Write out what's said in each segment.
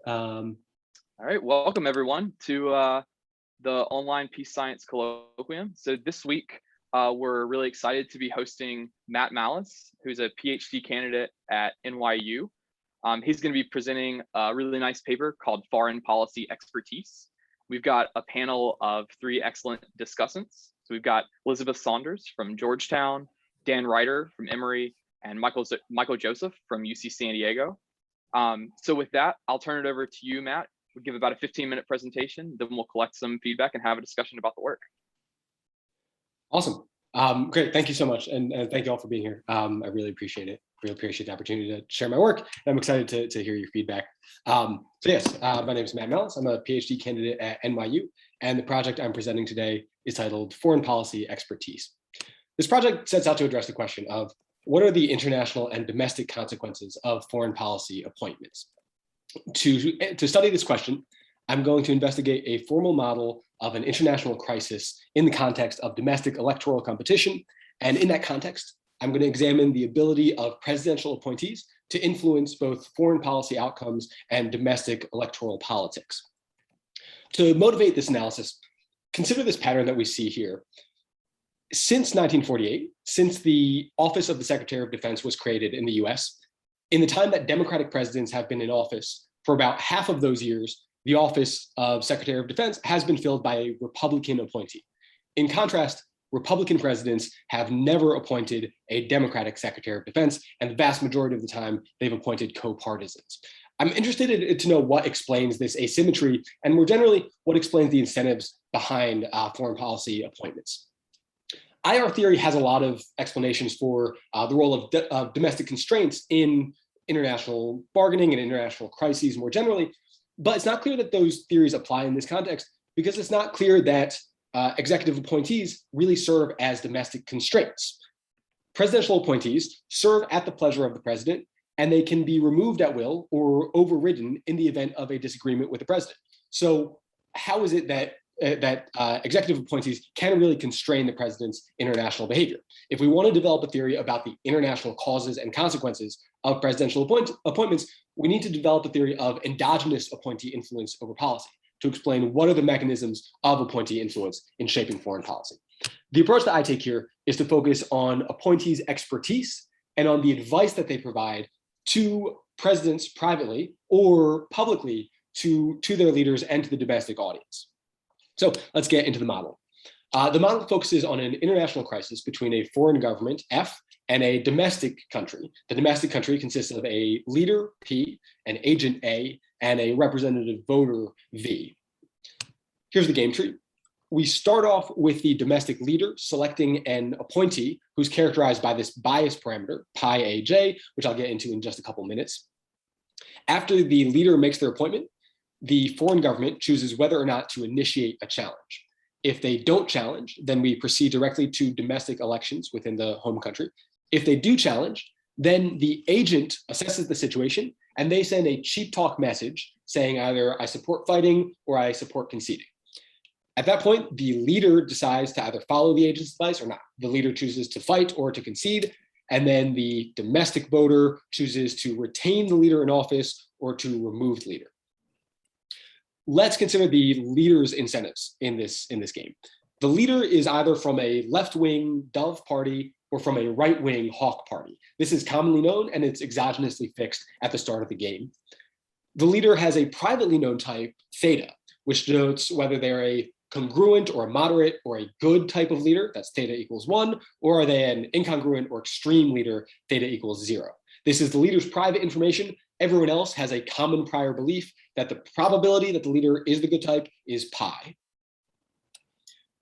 Um, All right, welcome everyone to the online peace science colloquium. So this week, we're really excited to be hosting Matt Malice, who's a PhD candidate at NYU. He's going to be presenting a really nice paper called Foreign Policy Expertise. We've got a panel of 3 excellent discussants. So we've got Elizabeth Saunders from Georgetown, Dan Reiter from Emory, and Michael Joseph from UC San Diego. So with that, I'll turn it over to you, Matt. We'll give about a 15-minute presentation, then we'll collect some feedback and have a discussion about the work. Awesome. Great. Thank you so much. And thank you all for being here. I really appreciate it. Really appreciate the opportunity to share my work. And I'm excited to hear your feedback. So yes, my name is Matt Malice. I'm a PhD candidate at NYU. And the project I'm presenting today is titled Foreign Policy Expertise. This project sets out to address the question of what are the international and domestic consequences of foreign policy appointments? To study this question, I'm going to investigate a formal model of an international crisis in the context of domestic electoral competition. And in that context, I'm going to examine the ability of presidential appointees to influence both foreign policy outcomes and domestic electoral politics. To motivate this analysis, consider this pattern that we see here. Since 1948, since the Office of the Secretary of Defense was created in the US, in the time that Democratic presidents have been in office, for about half of those years, the Office of Secretary of Defense has been filled by a Republican appointee. In contrast, Republican presidents have never appointed a Democratic Secretary of Defense, and the vast majority of the time, they've appointed co-partisans. I'm interested to know what explains this asymmetry, and more generally, what explains the incentives behind foreign policy appointments. IR theory has a lot of explanations for the role of domestic constraints in international bargaining and international crises more generally, but it's not clear that those theories apply in this context because it's not clear that executive appointees really serve as domestic constraints. Presidential appointees serve at the pleasure of the president, and they can be removed at will or overridden in the event of a disagreement with the president. So how is it that executive appointees can really constrain the president's international behavior? If we want to develop a theory about the international causes and consequences of presidential appointments, we need to develop a theory of endogenous appointee influence over policy to explain what are the mechanisms of appointee influence in shaping foreign policy. The approach that I take here is to focus on appointees' expertise and on the advice that they provide to presidents privately or publicly to their leaders and to the domestic audience. So let's get into the model. The model focuses on an international crisis between a foreign government, F, and a domestic country. The domestic country consists of a leader, P, an agent, A, and a representative voter, V. Here's the game tree. We start off with the domestic leader selecting an appointee who's characterized by this bias parameter, pi AJ, which I'll get into in just a couple minutes. After the leader makes their appointment, the foreign government chooses whether or not to initiate a challenge. If they don't challenge, then we proceed directly to domestic elections within the home country. If they do challenge, then the agent assesses the situation and they send a cheap talk message saying either I support fighting or I support conceding. At that point, the leader decides to either follow the agent's advice or not. The leader chooses to fight or to concede, and then the domestic voter chooses to retain the leader in office or to remove the leader. Let's consider the leader's incentives in this game. The leader is either from a left-wing Dove party or from a right-wing Hawk party. This is commonly known and it's exogenously fixed at the start of the game. The leader has a privately known type, theta, which denotes whether they're a congruent or a moderate or a good type of leader, that's theta equals 1, or are they an incongruent or extreme leader, theta equals 0. This is the leader's private information. Everyone else has a common prior belief that the probability that the leader is the good type is pi.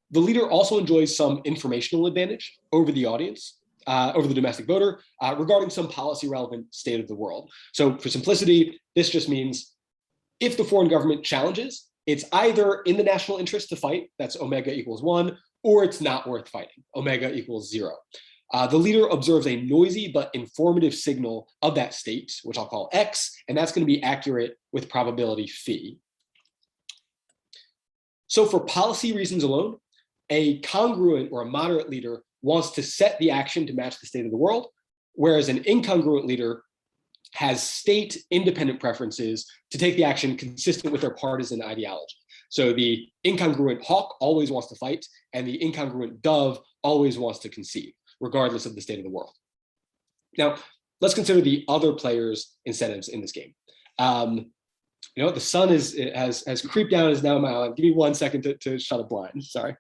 The leader also enjoys some informational advantage over the audience, over the domestic voter, regarding some policy relevant state of the world. So for simplicity, this just means if the foreign government challenges, it's either in the national interest to fight, that's omega equals 1, or it's not worth fighting, omega equals 0. The leader observes a noisy but informative signal of that state, which I'll call X, and that's going to be accurate with probability phi. So for policy reasons alone, a congruent or a moderate leader wants to set the action to match the state of the world, whereas an incongruent leader has state independent preferences to take the action consistent with their partisan ideology. So the incongruent hawk always wants to fight, and the incongruent dove always wants to concede, regardless of the state of the world. Now, let's consider the other players' incentives in this game. The sun has creeped down, is now in my island. Give me 1 second to shut a blind. Sorry.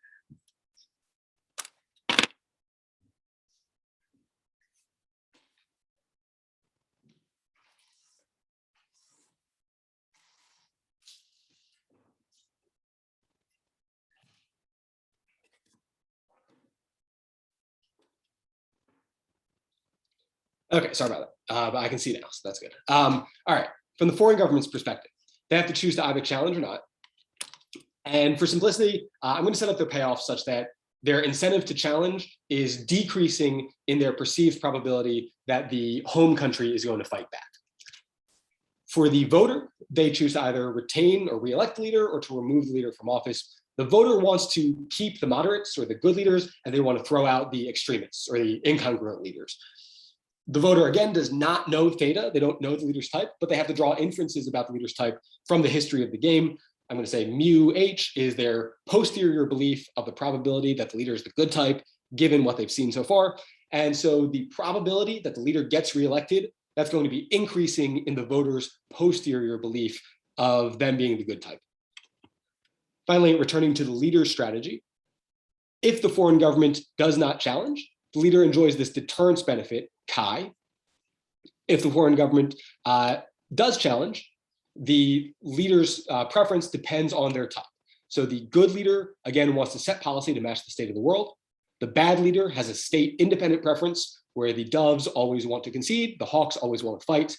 Okay, sorry about that, but I can see now, so that's good. All right, from the foreign government's perspective, they have to choose to either challenge or not. And for simplicity, I'm going to set up their payoff such that their incentive to challenge is decreasing in their perceived probability that the home country is going to fight back. For the voter, they choose to either retain or re-elect the leader or to remove the leader from office. The voter wants to keep the moderates or the good leaders, and they want to throw out the extremists or the incongruent leaders. The voter, again, does not know theta. They don't know the leader's type, but they have to draw inferences about the leader's type from the history of the game. I'm going to say mu h is their posterior belief of the probability that the leader is the good type, given what they've seen so far. And so the probability that the leader gets reelected, that's going to be increasing in the voter's posterior belief of them being the good type. Finally, returning to the leader's strategy, if the foreign government does not challenge, the leader enjoys this deterrence benefit, chi. If the foreign government does challenge, the leader's preference depends on their type. So the good leader, again, wants to set policy to match the state of the world. The bad leader has a state independent preference where the doves always want to concede, the hawks always want to fight.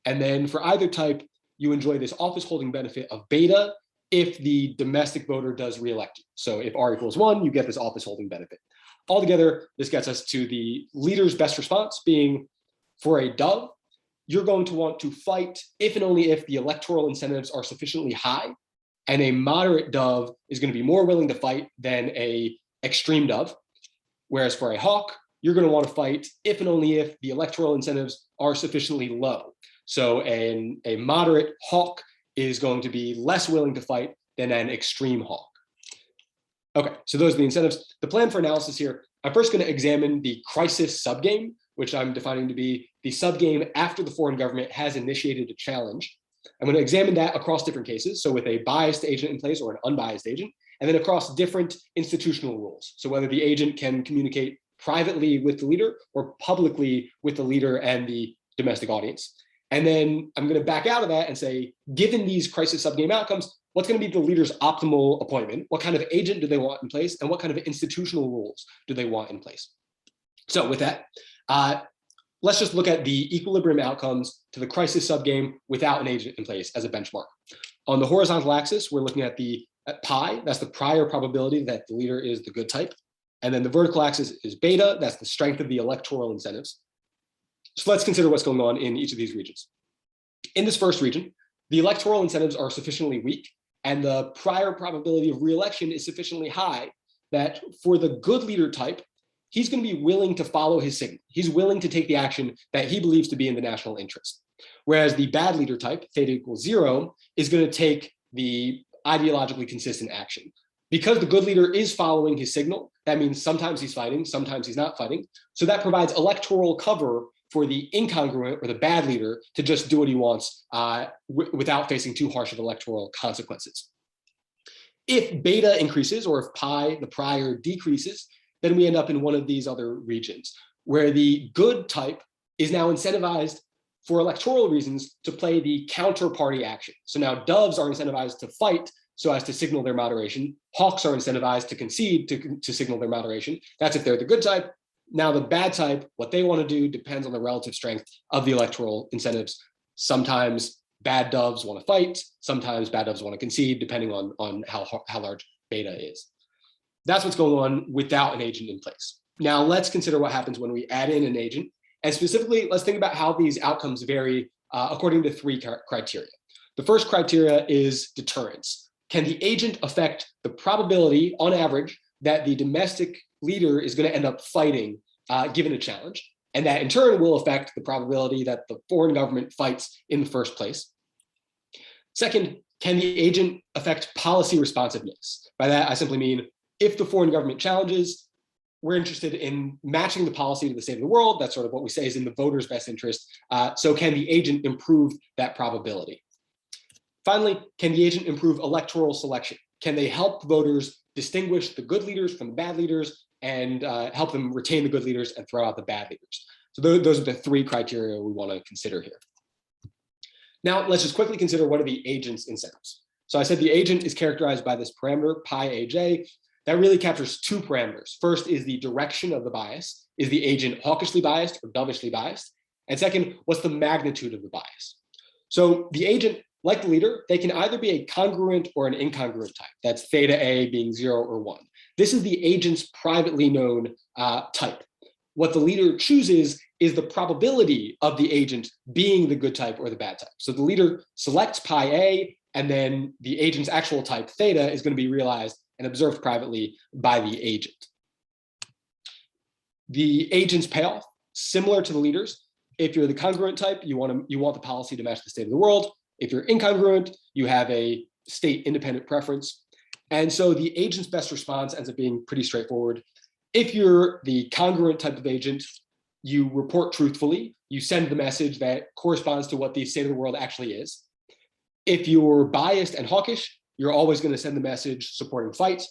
And then for either type, you enjoy this office holding benefit of beta if the domestic voter does re-elect you. So if R equals 1, you get this office holding benefit. Altogether, this gets us to the leader's best response being, for a dove, you're going to want to fight if and only if the electoral incentives are sufficiently high, and a moderate dove is going to be more willing to fight than a extreme dove. Whereas for a hawk, you're going to want to fight if and only if the electoral incentives are sufficiently low. So a moderate hawk is going to be less willing to fight than an extreme hawk. Okay, so those are the incentives. The plan for analysis here, I'm first going to examine the crisis subgame, which I'm defining to be the subgame after the foreign government has initiated a challenge. I'm going to examine that across different cases, so with a biased agent in place or an unbiased agent, and then across different institutional rules. So whether the agent can communicate privately with the leader or publicly with the leader and the domestic audience. And then I'm going to back out of that and say, given these crisis subgame outcomes, what's going to be the leader's optimal appointment? What kind of agent do they want in place? And what kind of institutional rules do they want in place? So with that, let's just look at the equilibrium outcomes to the crisis subgame without an agent in place as a benchmark. On the horizontal axis, we're looking at pi, that's the prior probability that the leader is the good type. And then the vertical axis is beta, that's the strength of the electoral incentives. So let's consider what's going on in each of these regions. In this first region, the electoral incentives are sufficiently weak, and the prior probability of re-election is sufficiently high that for the good leader type, he's going to be willing to follow his signal. He's willing to take the action that he believes to be in the national interest. Whereas the bad leader type, theta equals 0, is going to take the ideologically consistent action. Because the good leader is following his signal, that means sometimes he's fighting, sometimes he's not fighting. So that provides electoral cover for the incongruent or the bad leader to just do what he wants without facing too harsh of electoral consequences. If beta increases or if pi, the prior, decreases, then we end up in one of these other regions where the good type is now incentivized for electoral reasons to play the counterparty action. So now doves are incentivized to fight so as to signal their moderation. Hawks are incentivized to concede to signal their moderation. That's if they're the good type. Now the bad type, what they want to do depends on the relative strength of the electoral incentives. Sometimes bad doves want to fight, sometimes bad doves want to concede, depending on how large beta is. That's what's going on without an agent in place. Now let's consider what happens when we add in an agent. And specifically, let's think about how these outcomes vary according to 3 criteria. The first criteria is deterrence. Can the agent affect the probability, on average, that the domestic leader is going to end up fighting given a challenge? and that in turn will affect the probability that the foreign government fights in the first place. Second, can the agent affect policy responsiveness? By that, I simply mean if the foreign government challenges, we're interested in matching the policy to the state of the world. That's sort of what we say is in the voter's best interest. So can the agent improve that probability? Finally, can the agent improve electoral selection? Can they help voters distinguish the good leaders from the bad leaders and help them retain the good leaders and throw out the bad leaders? So those are the three criteria we want to consider here. Now, let's just quickly consider what are the agent's incentives. So I said the agent is characterized by this parameter, pi aj. That really captures two parameters. First is the direction of the bias. Is the agent hawkishly biased or dovishly biased? And second, what's the magnitude of the bias? So the agent, like the leader, they can either be a congruent or an incongruent type. That's theta A being 0 or 1. This is the agent's privately known type. What the leader chooses is the probability of the agent being the good type or the bad type. So the leader selects pi A, and then the agent's actual type, theta, is going to be realized and observed privately by the agent. The agent's payoff, similar to the leaders. If you're the congruent type, you want the policy to match the state of the world. If you're incongruent, you have a state independent preference. And so the agent's best response ends up being pretty straightforward. If you're the congruent type of agent, you report truthfully, you send the message that corresponds to what the state of the world actually is. If you're biased and hawkish, you're always going to send the message supporting fight.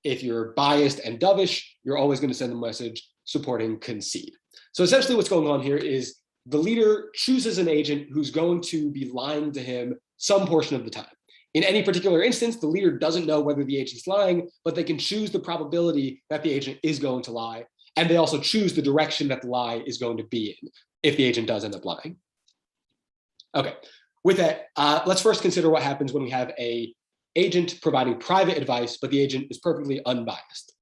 If you're biased and dovish, you're always going to send the message supporting concede. So essentially what's going on here is the leader chooses an agent who's going to be lying to him some portion of the time. In any particular instance, the leader doesn't know whether the agent's lying, but they can choose the probability that the agent is going to lie. And they also choose the direction that the lie is going to be in if the agent does end up lying. Okay, with that, let's first consider what happens when we have an agent providing private advice, but the agent is perfectly unbiased.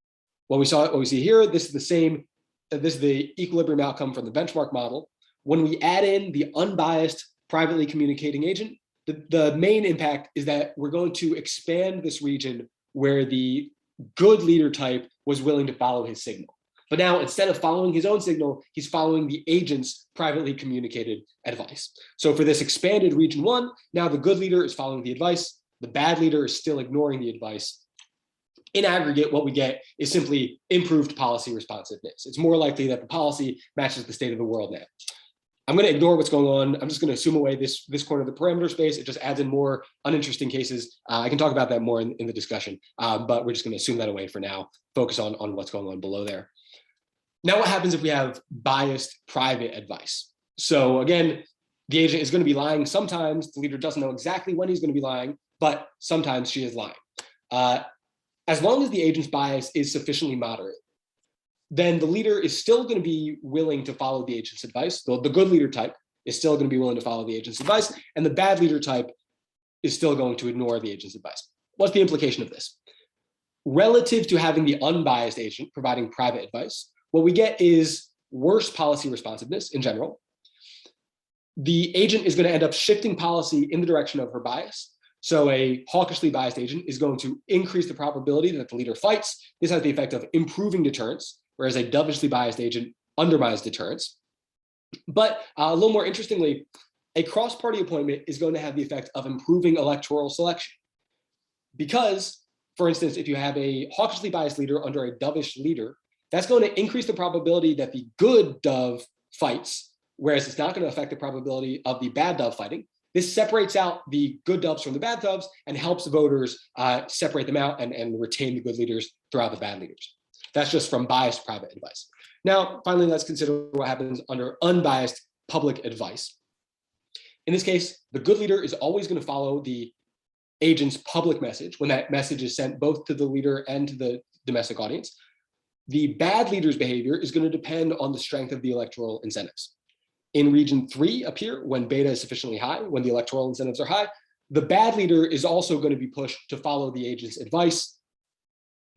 What we see here, this is the equilibrium outcome from the benchmark model. When we add in the unbiased privately communicating agent, the main impact is that we're going to expand this region where the good leader type was willing to follow his signal. But now instead of following his own signal, he's following the agent's privately communicated advice. So for this expanded region 1, now the good leader is following the advice, the bad leader is still ignoring the advice. In aggregate, what we get is simply improved policy responsiveness. It's more likely that the policy matches the state of the world now. I'm going to ignore what's going on. I'm just going to assume away this corner of the parameter space. It just adds in more uninteresting cases. I can talk about that more in the discussion, but we're just going to assume that away for now, focus on what's going on below there. Now, what happens if we have biased private advice? So again, the agent is going to be lying sometimes. The leader doesn't know exactly when he's going to be lying, but sometimes she is lying. As long as the agent's bias is sufficiently moderate, then the leader is still going to be willing to follow the agent's advice. The good leader type is still going to be willing to follow the agent's advice, and the bad leader type is still going to ignore the agent's advice. What's the implication of this? Relative to having the unbiased agent providing private advice, what we get is worse policy responsiveness in general. The agent is going to end up shifting policy in the direction of her bias. So a hawkishly biased agent is going to increase the probability that the leader fights. This has the effect of improving deterrence, whereas a dovishly biased agent undermines deterrence. But a little more interestingly, a cross-party appointment is going to have the effect of improving electoral selection. Because, for instance, if you have a hawkishly biased leader under a dovish leader, that's going to increase the probability that the good dove fights, whereas it's not going to affect the probability of the bad dove fighting. This separates out the good doves from the bad doves and helps voters separate them out and retain the good leaders throughout the bad leaders. That's just from biased private advice. Now, finally, let's consider what happens under unbiased public advice. In this case, the good leader is always going to follow the agent's public message when that message is sent both to the leader and to the domestic audience. The bad leader's behavior is going to depend on the strength of the electoral incentives. In region 3 up here, when beta is sufficiently high, when the electoral incentives are high, the bad leader is also going to be pushed to follow the agent's advice.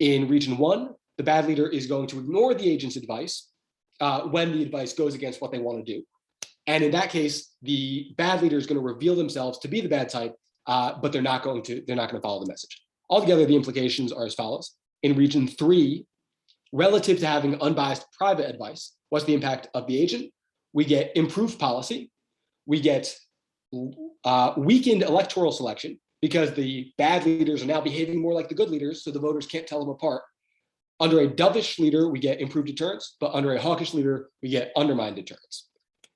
In region 1, the bad leader is going to ignore the agent's advice when the advice goes against what they want to do. And in that case, the bad leader is going to reveal themselves to be the bad type, but they're not going to follow the message. Altogether, the implications are as follows. In region 3, relative to having unbiased private advice, What's the impact of the agent? We get improved policy. We get weakened electoral selection because the bad leaders are now behaving more like the good leaders, so the voters can't tell them apart. Under a dovish leader, we get improved deterrence, but under a hawkish leader, we get undermined deterrence.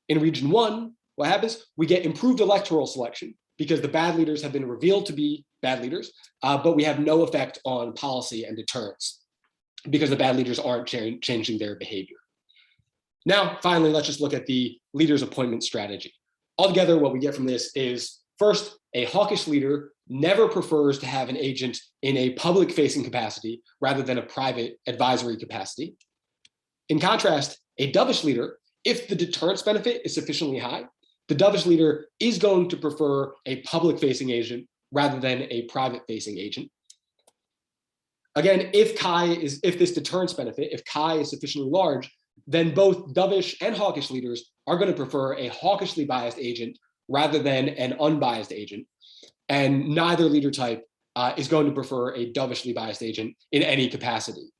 In region 1, what happens? We get improved electoral selection because the bad leaders have been revealed to be bad leaders, but we have no effect on policy and deterrence because the bad leaders aren't changing their behavior. Now, finally, let's just look at the leader's appointment strategy. Altogether, what we get from this is, first, a hawkish leader never prefers to have an agent in a public-facing capacity rather than a private advisory capacity. In contrast, a dovish leader, if the deterrence benefit is sufficiently high, the dovish leader is going to prefer a public-facing agent rather than a private-facing agent. Again, if this deterrence benefit, if chi is sufficiently large, then both dovish and hawkish leaders are going to prefer a hawkishly biased agent rather than an unbiased agent. And neither leader type is going to prefer a dovishly biased agent in any capacity.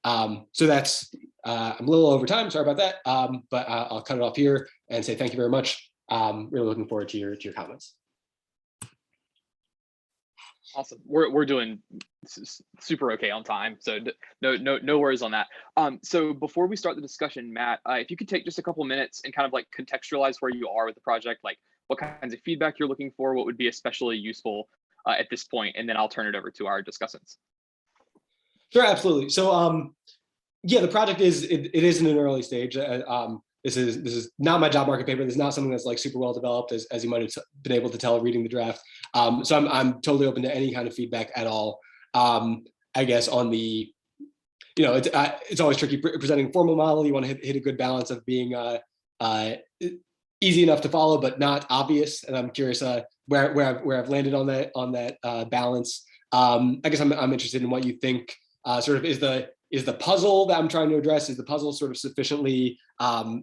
So that's, I'm a little over time, sorry about that, but I'll cut it off here and say thank you very much. Really looking forward to your comments. Awesome. We're doing super okay on time, so no worries on that. So before we start the discussion, Matt, if you could take just a couple minutes and kind of like contextualize where you are with the project, like what kinds of feedback you're looking for, what would be especially useful at this point, and then I'll turn it over to our discussants. Sure, absolutely. So yeah, the project is it is in an early stage. This is not my job market paper. This is not something that's like super well developed, as you might have been able to tell reading the draft. So I'm totally open to any kind of feedback at all. I guess on the, it's always tricky presenting a formal model. You want to hit a good balance of being easy enough to follow, but not obvious. And I'm curious where I've landed on that balance. I guess I'm interested in what you think. Sort of is the puzzle that I'm trying to address, is the puzzle sort of sufficiently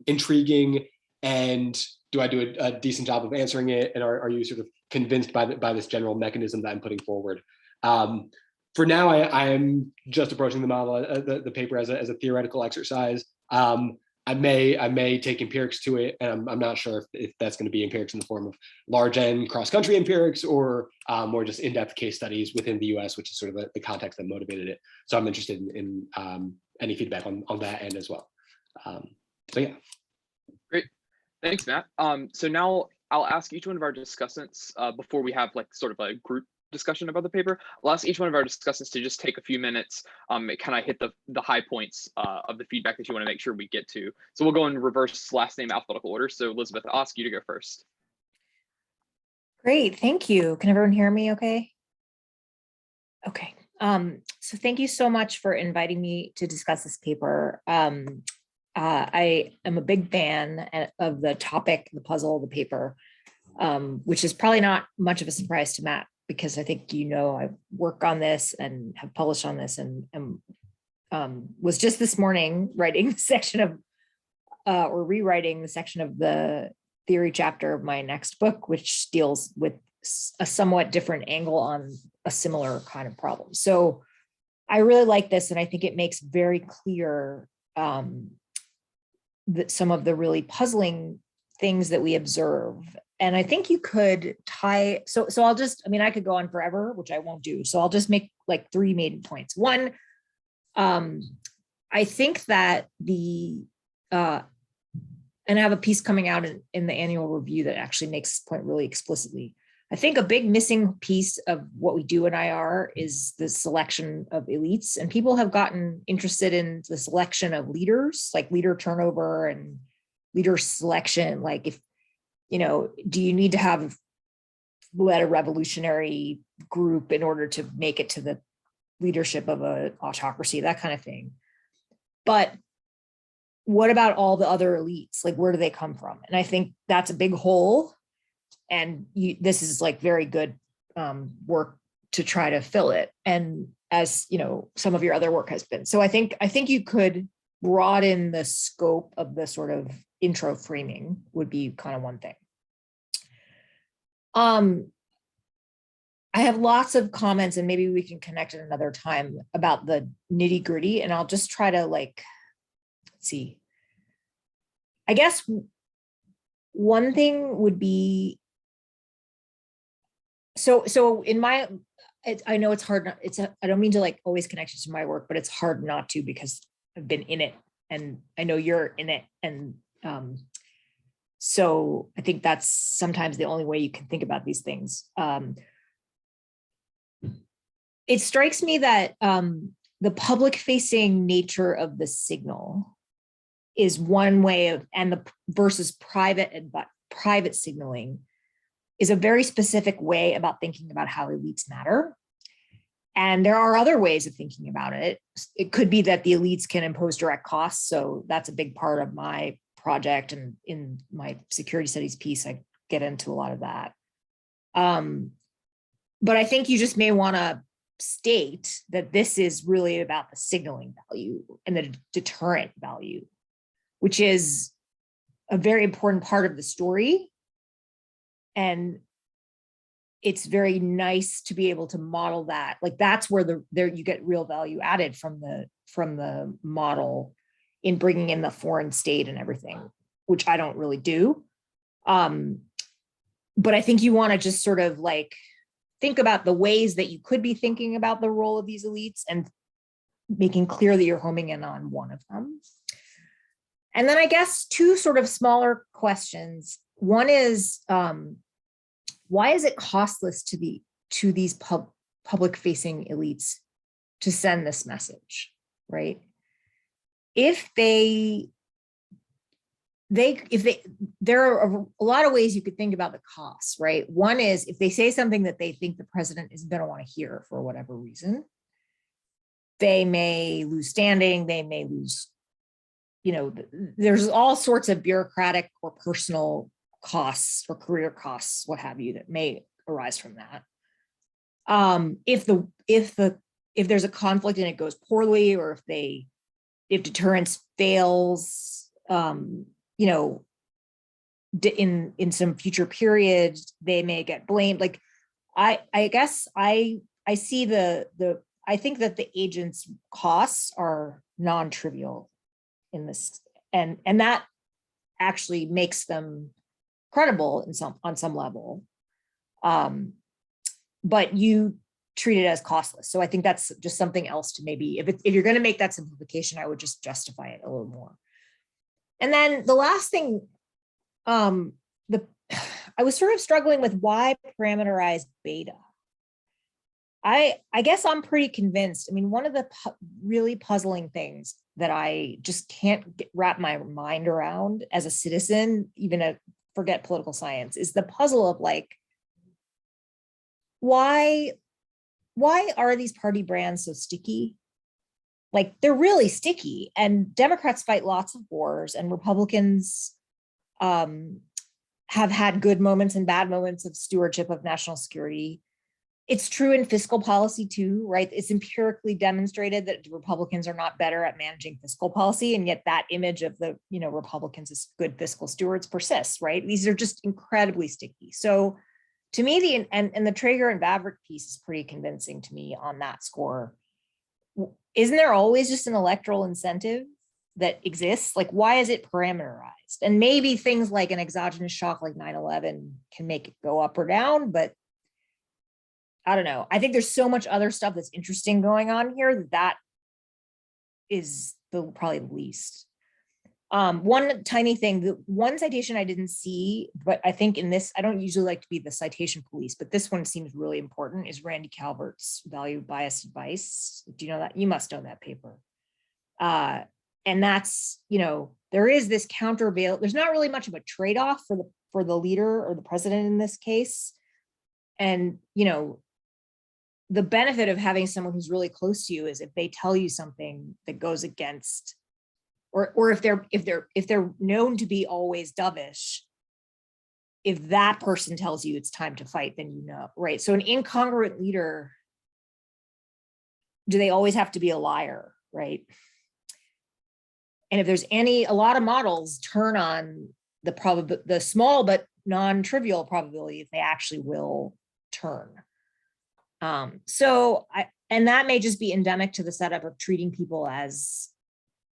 intriguing, and do I do a decent job of answering it? And are you sort of convinced by this general mechanism that I'm putting forward? For now, I am just approaching the model, the paper as a theoretical exercise. I may take empirics to it, and I'm not sure if that's going to be empirics in the form of large N cross-country empirics or more just in-depth case studies within the US, which is sort of the context that motivated it. So I'm interested in any feedback on that end as well. So yeah. Great, thanks, Matt. So now I'll ask each one of our discussants before we have like sort of a group discussion about the paper. I'll ask each one of our discussants to just take a few minutes, kind of hit the high points of the feedback that you want to make sure we get to. So we'll go in reverse last name alphabetical order. So Elizabeth, I'll ask you to go first. Great, thank you. Can everyone hear me okay? Okay, so thank you so much for inviting me to discuss this paper. I am a big fan of the topic, the puzzle, the paper, which is probably not much of a surprise to Matt, because I think, I work on this and have published on this, and was just this morning writing the section of, or rewriting the section of the theory chapter of my next book, which deals with a somewhat different angle on a similar kind of problem. So I really like this, and I think it makes very clear that some of the really puzzling things that we observe. And I think you could tie, so I'll just, I could go on forever, which I won't do. So I'll just make like 3 main points. One, I think that and I have a piece coming out in the annual review that actually makes this point really explicitly. I think a big missing piece of what we do in IR is the selection of elites, and people have gotten interested in the selection of leaders, like leader turnover and leader selection. Like if, do you need to have led a revolutionary group in order to make it to the leadership of an autocracy, that kind of thing. But what about all the other elites? Like, where do they come from? And I think that's a big hole. And this is like very good work to try to fill it. And as some of your other work has been. So I think you could broaden the scope of the sort of intro framing would be kind of one thing. I have lots of comments, and maybe we can connect at another time about the nitty gritty, and I'll just try to let's see. I guess one thing would be, so in my, I know it's hard, I don't mean to like always connect it to my work, but it's hard not to because I've been in it and I know you're in it. And so I think that's sometimes the only way you can think about these things. It strikes me that the public facing nature of the signal is one way of, and the versus private signaling is a very specific way about thinking about how elites matter. And there are other ways of thinking about it. It could be that the elites can impose direct costs. So that's a big part of my project. And in my security studies piece, I get into a lot of that. But I think you just may want to state that this is really about the signaling value and the deterrent value, which is a very important part of the story. And it's very nice to be able to model that. Like that's where you get real value added from the model in bringing in the foreign state and everything, which I don't really do. But I think you want to just sort of like think about the ways that you could be thinking about the role of these elites and making clear that you're homing in on one of them. And then I guess two sort of smaller questions. One is, why is it costless to these public facing elites to send this message, right? There are a lot of ways you could think about the costs, right? One is if they say something that they think the president isn't going to want to hear for whatever reason, they may lose standing, they may lose, there's all sorts of bureaucratic or personal costs or career costs, what have you, that may arise from that. If there's a conflict and it goes poorly, or if deterrence fails, in some future period, they may get blamed. Like I guess I see I think that the agents' costs are non-trivial in this, and that actually makes them credible on some level, but you treat it as costless. So I think that's just something else to maybe, if you're going to make that simplification, I would just justify it a little more. And then the last thing, I was sort of struggling with why parameterize beta. I guess I'm pretty convinced. I mean, one of the really puzzling things that I just can't wrap my mind around as a citizen, even forget political science, is the puzzle of like, why are these party brands so sticky? Like they're really sticky, and Democrats fight lots of wars, and Republicans have had good moments and bad moments of stewardship of national security. It's true in fiscal policy too, right? It's empirically demonstrated that Republicans are not better at managing fiscal policy, and yet that image of the Republicans as good fiscal stewards persists, right? These are just incredibly sticky. So to me, the Traeger and Vavrick piece is pretty convincing to me on that score. Isn't there always just an electoral incentive that exists? Like, why is it parameterized? And maybe things like an exogenous shock like 9/11 can make it go up or down, but I don't know. I think there's so much other stuff that's interesting going on here that is probably the least. One tiny thing, the one citation I didn't see, but I think in this, I don't usually like to be the citation police, but this one seems really important, is Randy Calvert's Value Biased Advice. Do you know that? You must know that paper. And that's, there is this countervail. There's not really much of a trade-off for the leader or the president in this case. And, the benefit of having someone who's really close to you is if they tell you something that goes against, or if they're known to be always dovish, if that person tells you it's time to fight, then right? So an incongruent leader, do they always have to be a liar, right? And if there's a lot of models turn on the small but non-trivial probability if they actually will turn. And that may just be endemic to the setup of treating people as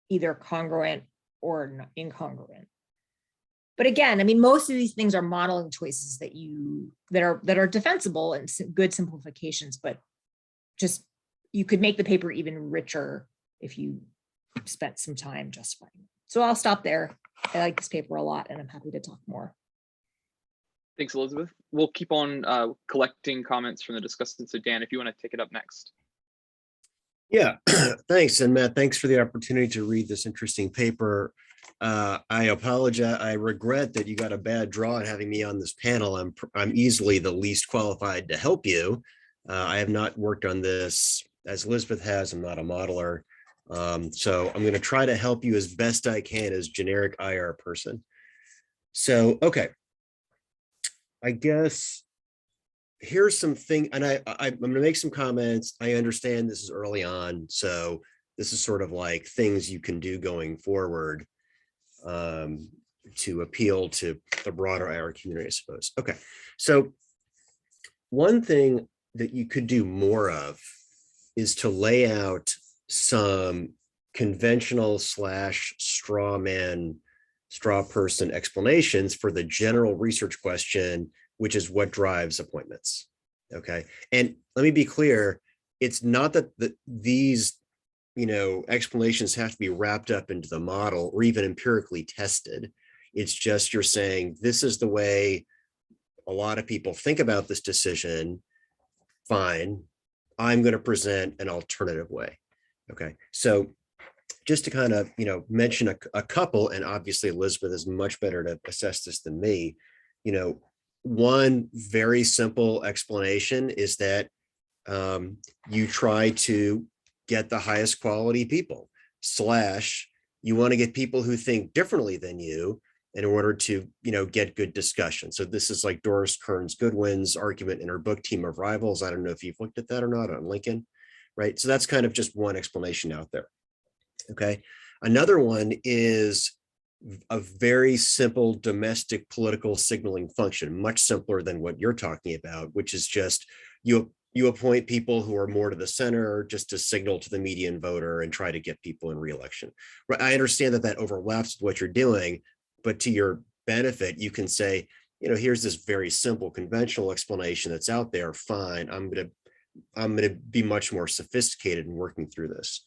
either congruent or incongruent. But again, I mean, most of these things are modeling choices that are defensible and good simplifications, but just you could make the paper even richer if you spent some time justifying it. So I'll stop there. I like this paper a lot, and I'm happy to talk more. Thanks, Elizabeth. We'll keep on collecting comments from the discussants. So Dan, if you want to take it up next. Yeah, thanks. And Matt, thanks for the opportunity to read this interesting paper. I apologize. I regret that you got a bad draw in having me on this panel. I'm easily the least qualified to help you. I have not worked on this as Elizabeth has. I'm not a modeler. So I'm going to try to help you as best I can as generic IR person. So, okay. I guess here's something, and I'm going to make some comments. I understand this is early on, so this is sort of like things you can do going forward to appeal to the broader IR community, I suppose. Okay, so one thing that you could do more of is to lay out some conventional / straw person explanations for the general research question, which is what drives appointments. Okay, and let me be clear, it's not that these explanations have to be wrapped up into the model or even empirically tested. It's just you're saying this is the way a lot of people think about this decision. Fine, I'm going to present an alternative way. Okay, so just to kind of mention a couple, and obviously Elizabeth is much better to assess this than me. One very simple explanation is that you try to get the highest quality people, / you want to get people who think differently than you in order to get good discussion. So this is like Doris Kearns Goodwin's argument in her book Team of Rivals. I don't know if you've looked at that or not on Lincoln, right? So that's kind of just one explanation out there. Okay, another one is a very simple domestic political signaling function, much simpler than what you're talking about, which is just you appoint people who are more to the center just to signal to the median voter and try to get people in re-election. Right? I understand that overlaps with what you're doing, but to your benefit, you can say, here's this very simple conventional explanation that's out there. Fine, I'm gonna be much more sophisticated in working through this.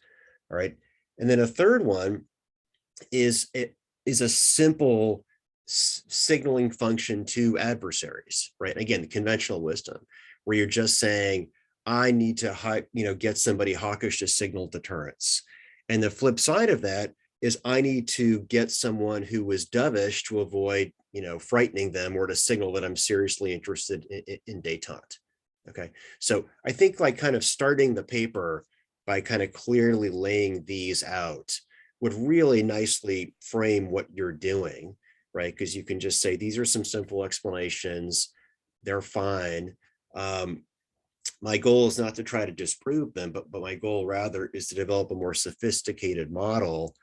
All right. And then a third one is a simple signaling function to adversaries, right? Again, the conventional wisdom, where you're just saying, I need to get somebody hawkish to signal deterrence. And the flip side of that is I need to get someone who is dovish to avoid, frightening them or to signal that I'm seriously interested in détente. Okay, so I think like kind of starting the paper by kind of clearly laying these out would really nicely frame what you're doing, right? Because you can just say, these are some simple explanations, they're fine. My goal is not to try to disprove them, but my goal rather is to develop a more sophisticated model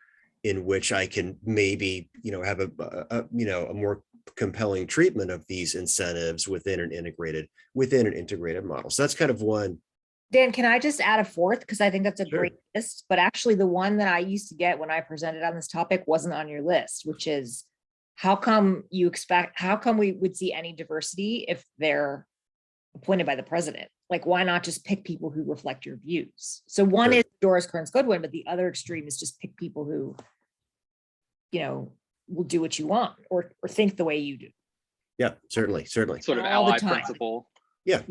in which I can maybe, have a more compelling treatment of these incentives within an integrated model. So that's kind of one. Dan, can I just add a fourth? Because I think that's a Sure. great list, but actually the one that I used to get when I presented on this topic wasn't on your list, which is how come we would see any diversity if they're appointed by the president? Like, why not just pick people who reflect your views? So one Sure. is Doris Kearns Goodwin, but the other extreme is just pick people who, will do what you want or think the way you do. Yeah, certainly. Sort of All the ally time. principle. Yeah.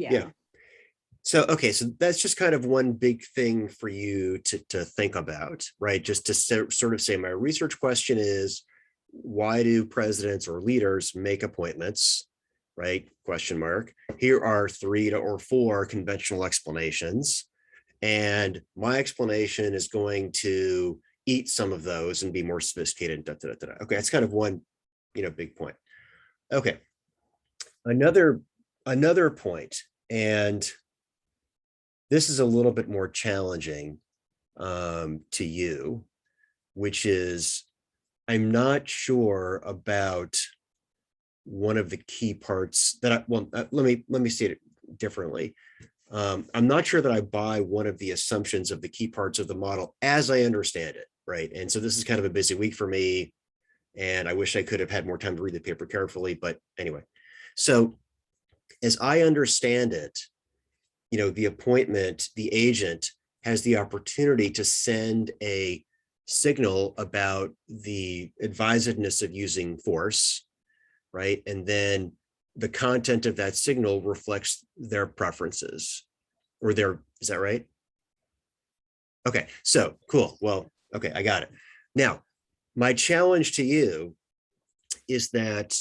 So, okay, so that's just kind of one big thing for you to think about, right? Just to sort of say, my research question is, why do presidents or leaders make appointments, right? Question mark. Here are 3 or 4 conventional explanations. And my explanation is going to eat some of those and be more sophisticated. Okay, that's kind of one, big point. Okay, another point, and this is a little bit more challenging to you, which is I'm not sure about one of the key parts that let me state it differently. I'm not sure that I buy one of the assumptions of the key parts of the model as I understand it, right? And so this is kind of a busy week for me, And I wish I could have had more time to read the paper carefully, but anyway. So as I understand it, the appointment, the agent has the opportunity to send a signal about the advisedness of using force, right? And then the content of that signal reflects their preferences or is that right? Okay, so cool. Well, okay, I got it. Now, my challenge to you is that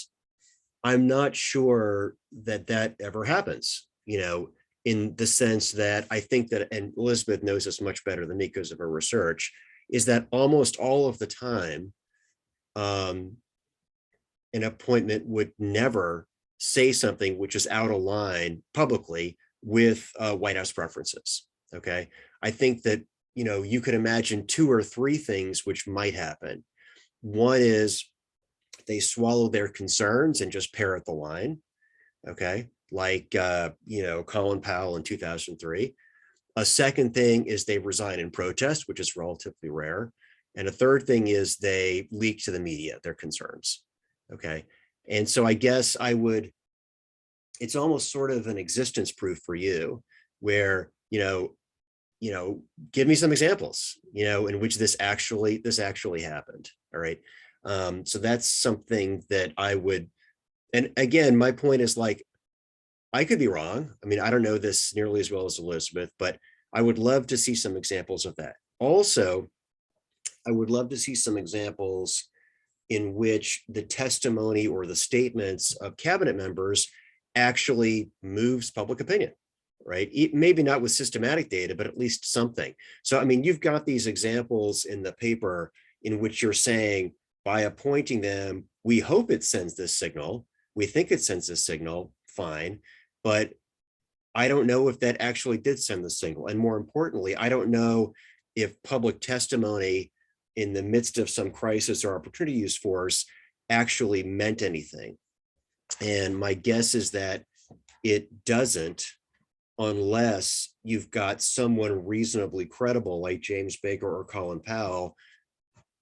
I'm not sure that that ever happens, in the sense that I think that, and Elizabeth knows this much better than me because of her research, is that almost all of the time, an appointment would never say something which is out of line publicly with White House preferences, okay? I think that, you could imagine 2 or 3 things which might happen. One is they swallow their concerns and just parrot the line, okay? Like, Colin Powell in 2003. A second thing is they resign in protest, which is relatively rare. And a third thing is they leak to the media their concerns, okay? And so I guess it's almost sort of an existence proof for you where, give me some examples, in which this actually happened, all right? So that's something that I would, and again, my point is like, I could be wrong. I mean, I don't know this nearly as well as Elizabeth, but I would love to see some examples of that. Also, I would love to see some examples in which the testimony or the statements of cabinet members actually moves public opinion, right? Maybe not with systematic data, but at least something. So, I mean, you've got these examples in the paper in which you're saying, by appointing them, we hope it sends this signal. We think it sends this signal, fine. But I don't know if that actually did send the signal. And more importantly, I don't know if public testimony in the midst of some crisis or opportunity use force actually meant anything. And my guess is that it doesn't, unless you've got someone reasonably credible like James Baker or Colin Powell,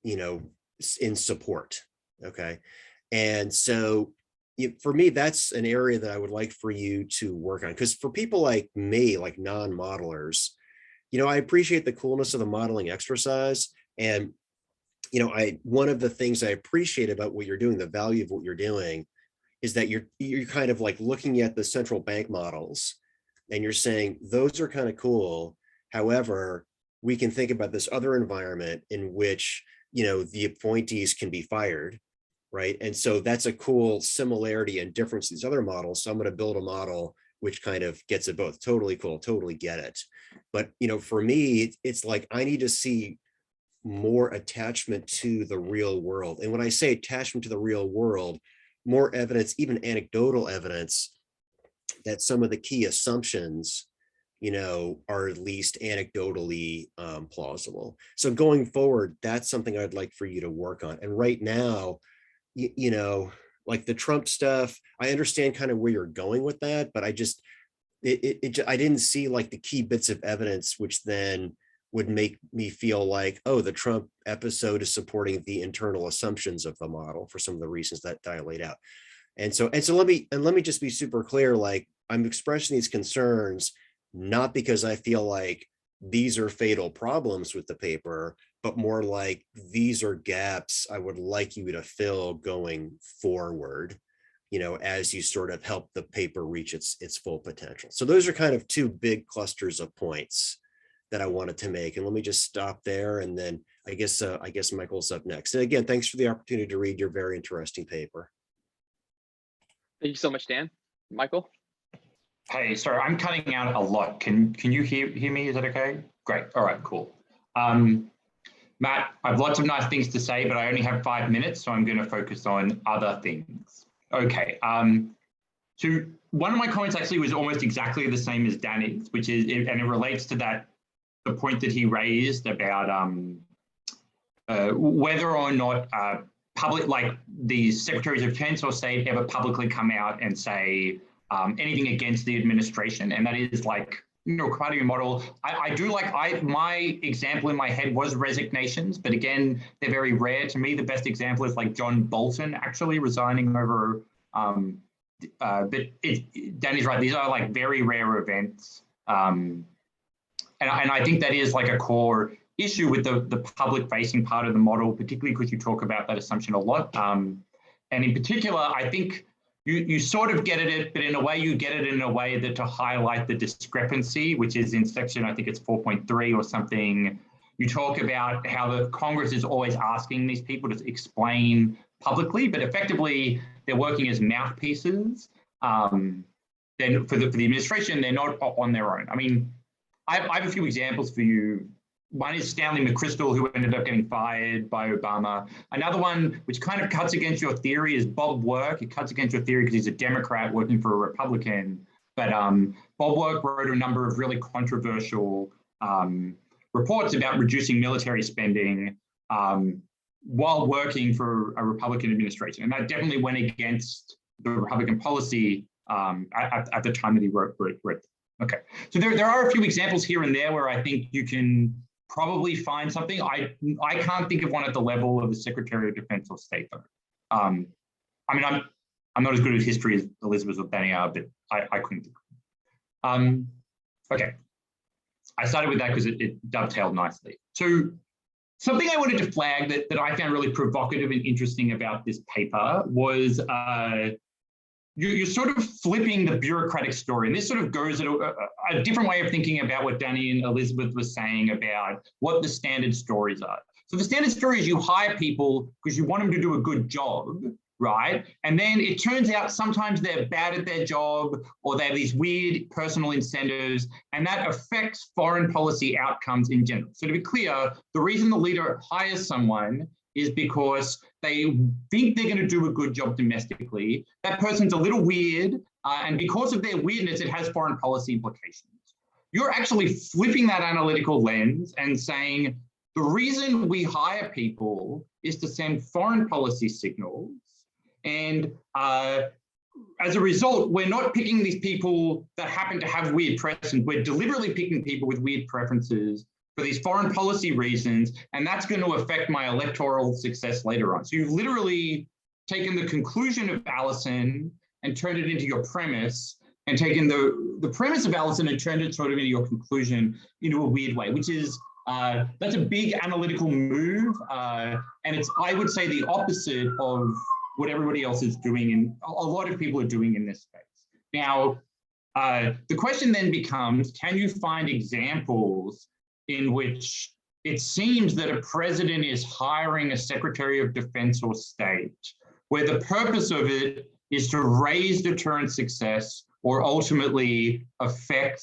in support, okay? And so for me, that's an area that I would like for you to work on, because for people like me, like non-modelers, I appreciate the coolness of the modeling exercise. And, one of the things I appreciate about what you're doing, the value of what you're doing, is that you're kind of like looking at the central bank models and you're saying, those are kind of cool. However, we can think about this other environment in which, the appointees can be fired, right? And so that's a cool similarity and difference to these other models. So I'm going to build a model which kind of gets it both. Totally cool, totally get it. But, for me, it's like, I need to see more attachment to the real world. And when I say attachment to the real world, more evidence, even anecdotal evidence, that some of the key assumptions, are at least anecdotally plausible. So going forward, that's something I'd like for you to work on. And right now, like the Trump stuff, I understand kind of where you're going with that, but I just, I didn't see like the key bits of evidence, which then would make me feel like, oh, the Trump episode is supporting the internal assumptions of the model for some of the reasons that I laid out. And so let me just be super clear. Like, I'm expressing these concerns, not because I feel like these are fatal problems with the paper, but more like these are gaps I would like you to fill going forward, as you sort of help the paper reach its full potential. So those are kind of 2 big clusters of points that I wanted to make. And let me just stop there. And then I guess Michael's up next. And again, thanks for the opportunity to read your very interesting paper. Thank you so much, Dan. Michael? Hey, sorry, I'm cutting out a lot. Can you hear me? Is that okay? Great. All right, cool. Matt, I have lots of nice things to say, but I only have 5 minutes, so I'm going to focus on other things. Okay. So one of my comments actually was almost exactly the same as Danny's, which is, and it relates to the point that he raised about whether or not public, like the secretaries of defense or state, ever publicly come out and say anything against the administration. And that is like Colloquium model. I do like, my example in my head was resignations, but again, they're very rare. To me, the best example is like John Bolton actually resigning over, but Danny's right, these are like very rare events. And I think that is like a core issue with the public facing part of the model, particularly because you talk about that assumption a lot. And in particular, I think you sort of get at it, but in a way you get it in a way that to highlight the discrepancy, which is in section, I think it's 4.3 or something. You talk about how the Congress is always asking these people to explain publicly, but effectively they're working as mouthpieces. Then for the administration, they're not on their own. I mean, I have a few examples for you. One is Stanley McChrystal, who ended up getting fired by Obama. Another one, which kind of cuts against your theory, is Bob Work. It cuts against your theory because he's a Democrat working for a Republican. But Bob Work wrote a number of really controversial reports about reducing military spending while working for a Republican administration. And that definitely went against the Republican policy at the time that he wrote. Okay, so there are a few examples here and there where I think you can probably find something. I can't think of one at the level of the Secretary of Defense or State, though. I mean, I'm not as good at history as Elizabeth or Danny are, but I couldn't think of it. Okay, I started with that because it dovetailed nicely. So something I wanted to flag that I found really provocative and interesting about this paper was you're sort of flipping the bureaucratic story. And this sort of goes at a different way of thinking about what Danny and Elizabeth were saying about what the standard stories are. So the standard story is you hire people because you want them to do a good job, right? And then it turns out sometimes they're bad at their job or they have these weird personal incentives, and that affects foreign policy outcomes in general. So to be clear, the reason the leader hires someone is because they think they're going to do a good job domestically. That person's a little weird, and because of their weirdness, it has foreign policy implications. You're actually flipping that analytical lens and saying, the reason we hire people is to send foreign policy signals. And as a result, we're not picking these people that happen to have weird preferences. We're deliberately picking people with weird preferences for these foreign policy reasons, and that's going to affect my electoral success later on. So you've literally taken the conclusion of Allison and turned it into your premise, and taken the premise of Allison and turned it sort of into your conclusion into a weird way, which is, that's a big analytical move. And it's, I would say, the opposite of what everybody else is doing and a lot of people are doing in this space. Now, the question then becomes, can you find examples in which it seems that a president is hiring a Secretary of Defense or State, where the purpose of it is to raise deterrent success or ultimately affect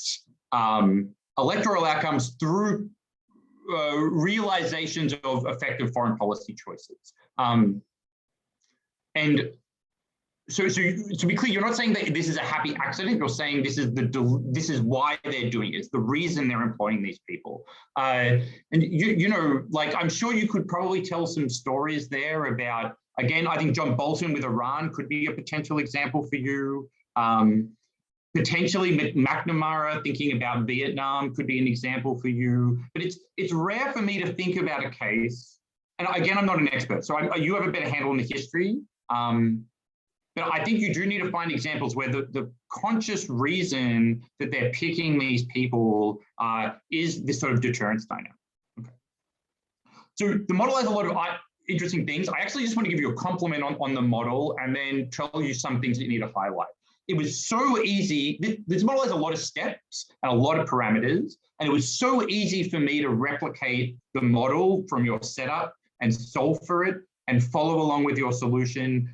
electoral outcomes through realizations of effective foreign policy choices? And so to be clear, you're not saying that this is a happy accident. You're saying this is why they're doing it. It's the reason they're employing these people. And you know, like, I'm sure you could probably tell some stories there about, again, I think John Bolton with Iran could be a potential example for you. Potentially McNamara thinking about Vietnam could be an example for you. But it's rare for me to think about a case. And again, I'm not an expert, so you have a better handle on the history. But I think you do need to find examples where the conscious reason that they're picking these people is this sort of deterrence dynamic. Okay. So the model has a lot of interesting things. I actually just want to give you a compliment on the model and then tell you some things that you need to highlight. It was so easy. This model has a lot of steps and a lot of parameters, and it was so easy for me to replicate the model from your setup and solve for it and follow along with your solution.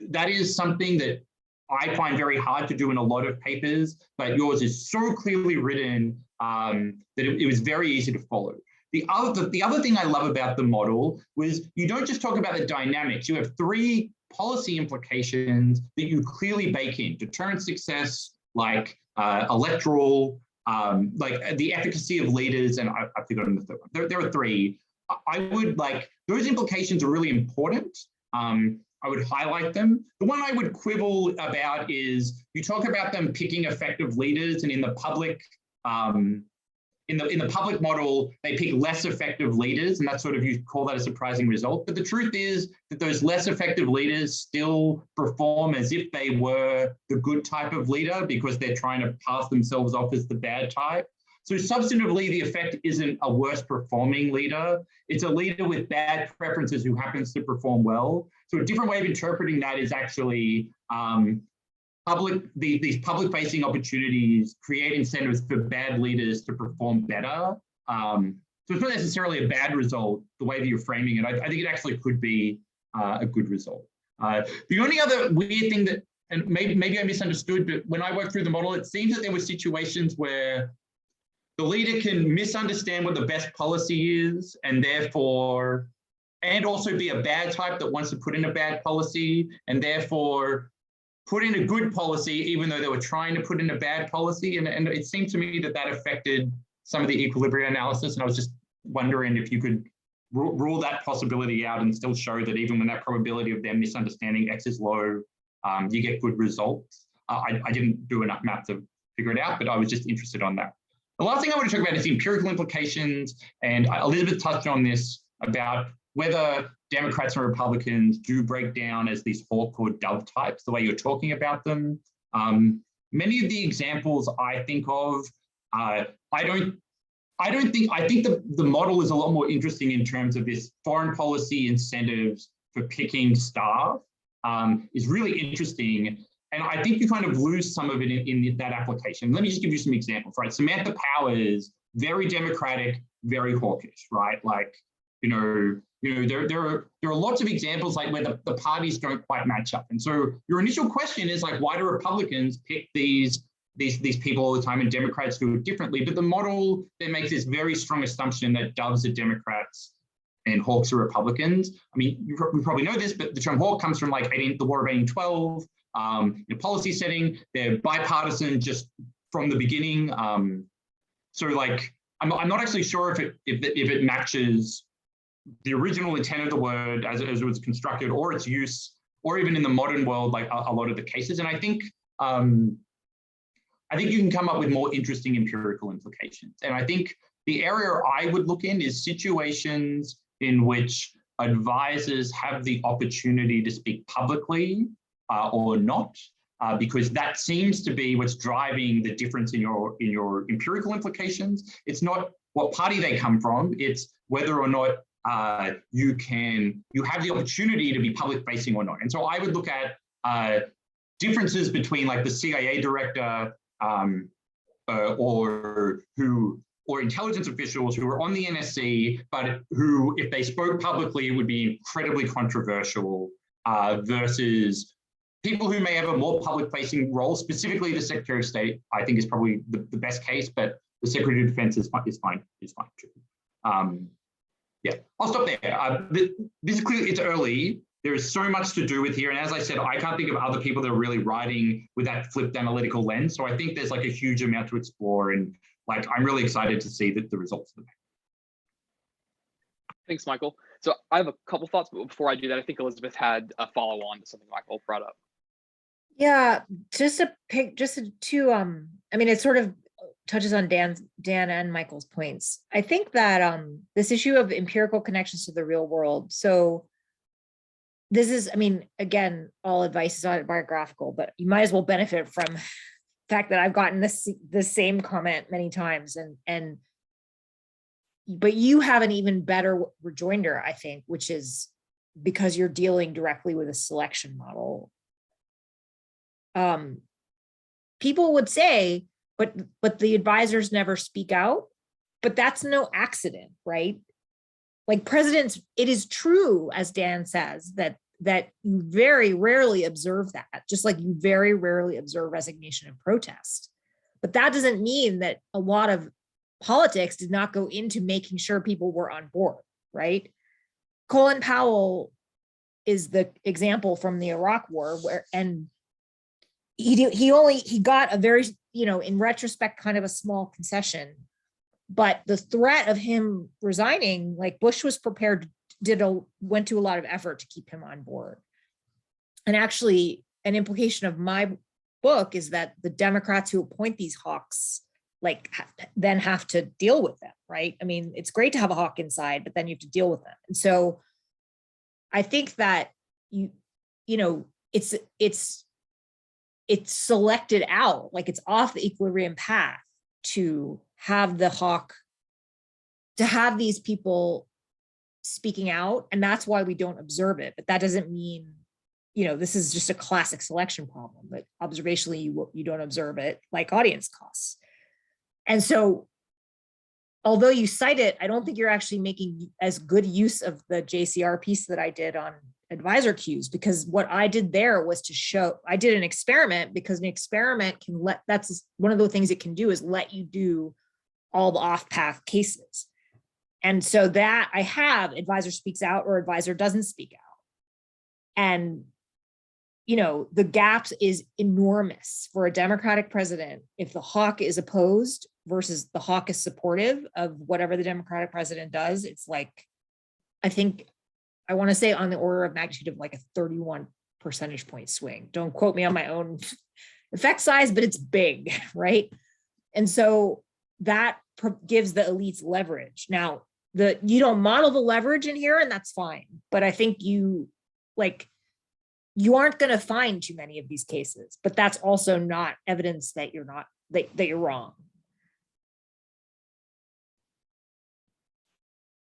That is something that I find very hard to do in a lot of papers, but yours is so clearly written that it was very easy to follow. The other thing I love about the model was you don't just talk about the dynamics. You have three policy implications that you clearly bake in: deterrent success, like electoral, like the efficacy of leaders, and I've forgotten the third one. There are three. I would like, those implications are really important. I would highlight them. The one I would quibble about is you talk about them picking effective leaders, and in the public in the public model, they pick less effective leaders, and that's sort of, you call that a surprising result. But the truth is that those less effective leaders still perform as if they were the good type of leader because they're trying to pass themselves off as the bad type. So substantively, the effect isn't a worse performing leader. It's a leader with bad preferences who happens to perform well. So a different way of interpreting that is actually these public-facing opportunities create incentives for bad leaders to perform better. So it's not necessarily a bad result, the way that you're framing it. I think it actually could be a good result. The only other weird thing that, and maybe I misunderstood, but when I worked through the model, it seems that there were situations where the leader can misunderstand what the best policy is and therefore, and also be a bad type that wants to put in a bad policy and therefore put in a good policy, even though they were trying to put in a bad policy. And it seemed to me that that affected some of the equilibrium analysis. And I was just wondering if you could rule that possibility out and still show that even when that probability of them misunderstanding X is low, you get good results. I didn't do enough math to figure it out, but I was just interested on that. The last thing I want to talk about is the empirical implications. And Elizabeth touched on this about whether Democrats and Republicans do break down as these hawk or dove types, the way you're talking about them. Many of the examples I think of, I think the model is a lot more interesting in terms of this foreign policy incentives for picking staff is really interesting. And I think you kind of lose some of it in that application. Let me just give you some examples, right? Samantha Power is very Democratic, very hawkish, right? Like, there are lots of examples like where the parties don't quite match up. And so your initial question is like, why do Republicans pick these people all the time and Democrats do it differently? But the model then makes this very strong assumption that doves are Democrats and hawks are Republicans. I mean, you probably know this, but the term hawk comes from like the War of 1812. In policy setting, they're bipartisan just from the beginning. So like, I'm not actually sure if it matches the original intent of the word as it was constructed, or its use, or even in the modern world, like a lot of the cases. And I think you can come up with more interesting empirical implications. And I think the area I would look in is situations in which advisors have the opportunity to speak publicly or not, because that seems to be what's driving the difference in your empirical implications. It's not what party they come from, it's whether or not you have the opportunity to be public facing or not. And so I would look at differences between like the CIA director or intelligence officials who are on the NSC, but who, if they spoke publicly, it would be incredibly controversial versus people who may have a more public-facing role, specifically the Secretary of State, I think is probably the best case, but the Secretary of Defense is fine too. Yeah, I'll stop there. This is clearly, it's early. There is so much to do with here. And as I said, I can't think of other people that are really writing with that flipped analytical lens. So I think there's like a huge amount to explore. And like, I'm really excited to see the results of the paper. Thanks, Michael. So I have a couple thoughts, but before I do that, I think Elizabeth had a follow on to something Michael brought up. Yeah, I mean, it sort of touches on Dan and Michael's points. I think that this issue of empirical connections to the real world. So this is, I mean, again, all advice is autobiographical, but you might as well benefit from the fact that I've gotten the same comment many times, but you have an even better rejoinder, I think, which is because you're dealing directly with a selection model. People would say, but the advisors never speak out, but that's no accident, right? Like presidents, it is true, as Dan says, that you very rarely observe that, just like you very rarely observe resignation and protest. But that doesn't mean that a lot of politics did not go into making sure people were on board, right? Colin Powell is the example from the Iraq War, and he got a very, in retrospect, kind of a small concession, but the threat of him resigning, like Bush was prepared, went to a lot of effort to keep him on board. And actually, an implication of my book is that the Democrats who appoint these hawks then have to deal with them, right? I mean, it's great to have a hawk inside, but then you have to deal with them. And so I think that it's selected out, like it's off the equilibrium path to have the hawk, to have these people speaking out. And that's why we don't observe it. But that doesn't mean, this is just a classic selection problem, but observationally, you don't observe it, like audience costs. And so, although you cite it, I don't think you're actually making as good use of the JCR piece that I did on advisor cues, because what I did there was to show, I did an experiment, because an experiment that's one of the things it can do, is let you do all the off-path cases. And so that I have advisor speaks out or advisor doesn't speak out. And the gap is enormous for a Democratic president if the hawk is opposed versus the hawk is supportive of whatever the Democratic president does. It's like, I want to say on the order of magnitude of like a 31 percentage point swing. Don't quote me on my own effect size, but it's big, right? And so that gives the elites leverage. Now, you don't model the leverage in here, and that's fine. But I think you aren't going to find too many of these cases, but that's also not evidence that you're not, that you're wrong.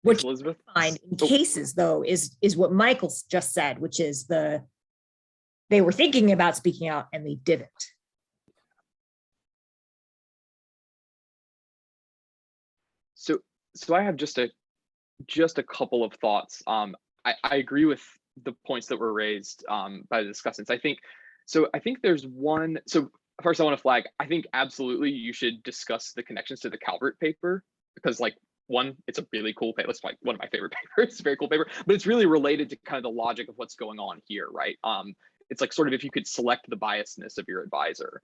What Elizabeth? you find in cases, though, is what Michael just said, which is they were thinking about speaking out and they didn't. So I have just a couple of thoughts. I agree with the points that were raised by the discussants. I think there's one. So first, I want to flag, I think absolutely you should discuss the connections to the Calvert paper, because one, it's a really cool paper. It's like one of my favorite papers. It's a very cool paper, but it's really related to kind of the logic of what's going on here, right? It's like sort of if you could select the biasness of your advisor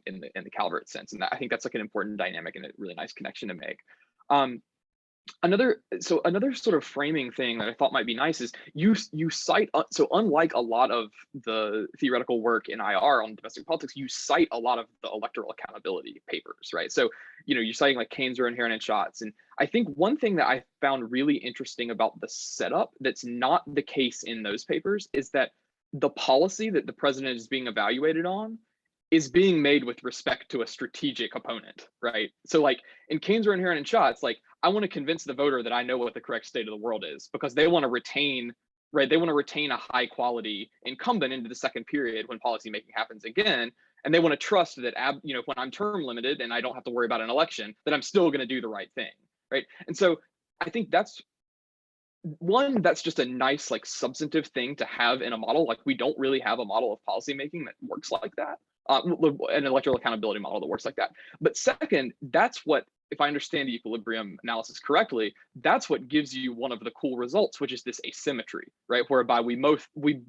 in the Calvert sense, and I think that's like an important dynamic and a really nice connection to make. Another sort of framing thing that I thought might be nice is you cite, so unlike a lot of the theoretical work in IR on domestic politics, you cite a lot of the electoral accountability papers, right? So, you're citing like Keynes are inherent in shots. And I think one thing that I found really interesting about the setup that's not the case in those papers is that the policy that the president is being evaluated on is being made with respect to a strategic opponent, right? So like in Keynes are inherent in shots, like I want to convince the voter that I know what the correct state of the world is, because they want to retain, right? They want to retain a high quality incumbent into the second period when policymaking happens again. And they want to trust that, when I'm term limited and I don't have to worry about an election, that I'm still going to do the right thing, right? And so I think that's just a nice, like substantive thing to have in a model. Like we don't really have a model of policymaking that works like that. An electoral accountability model that works like that. But second, that's what, if I understand the equilibrium analysis correctly, that's what gives you one of the cool results, which is this asymmetry, right? Whereby we